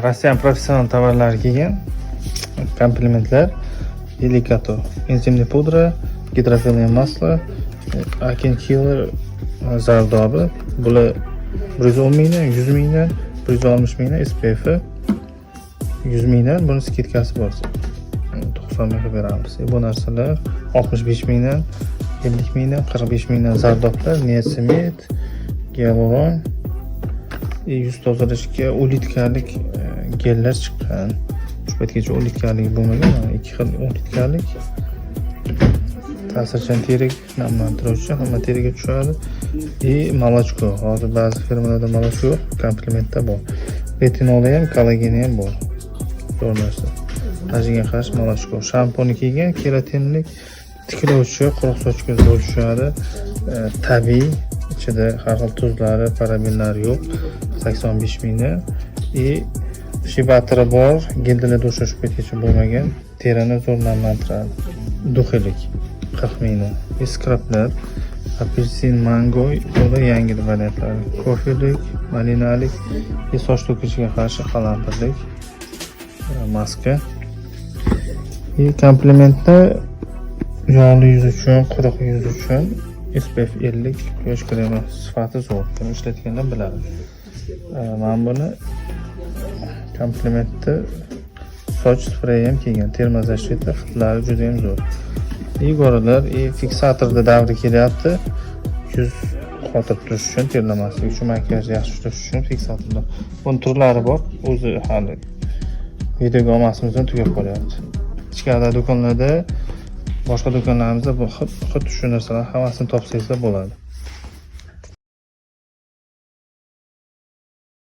Rossiyan professional tovarlari kelgan komplementlar: Delicato, enzimli pudra, gidrofilniy maslo, Akin Killer zardobi. Bular 110 mingdan, 100 mingdan, 160 mingdan, SPF 100 mingdan, buni skidkasi bo'lsa 90 mingga beramiz. Bu narsalar 65 mingdan, 50 mingdan, 45 mingdan zardoblar, niasinamid, gialuron, yuz tozalashga olitkalik gellar chiqqan. Shu paytgacha olitkalik bo'lmagan, ikki xil olitkalik ta'sirchan teri namlantiruvchi, hamma teriga tushadi. Молочко. Hozir ba'zi firmalarda молочко yo'q, komplementda bor. Retinoli ham, kollageni ham bor. Zo'r narsa. Ajinga qarshi молочко. Shampuni kelgan, keratinlik, tiklovchi, quruq sochga zo'r tushadi. Tabiiy, ichida har xil tuzlari, parabenlari yo'q. 85 mingdan. Shibatri bor, gildini dushash paytgacha bo'lmagan, terini zo'r namlantiradi. Duxilik 40 mingdan. Skrablar, apelsin, mango, ular yangi variantlari. Kofilik, malinalik, soch to'kishiga qarshi qalampirlik, maska. Komplementda yog'li yuz uchun, quruq yuz uchun SPF 50 quyosh kremi sifati zo'r. Buni ishlatganlar biladi. Men buni komplementda soch spreyi ham kelgan. Termozashita hidlari juda ham zo'r. Igorilar, fiksatorda davri kelyapti. Yuz qotib turish uchun, terlamaslik uchun, makiyajni yaxshi ushlash uchun fiksatorlar. Buni turlari bor. O'zi hali videoga olmasimizdan tugab qolyapti. Ichkarida do'konlarda, boshqa do'konlarimizda bu xuddi shu narsalar hammasini topsangiz bo'ladi.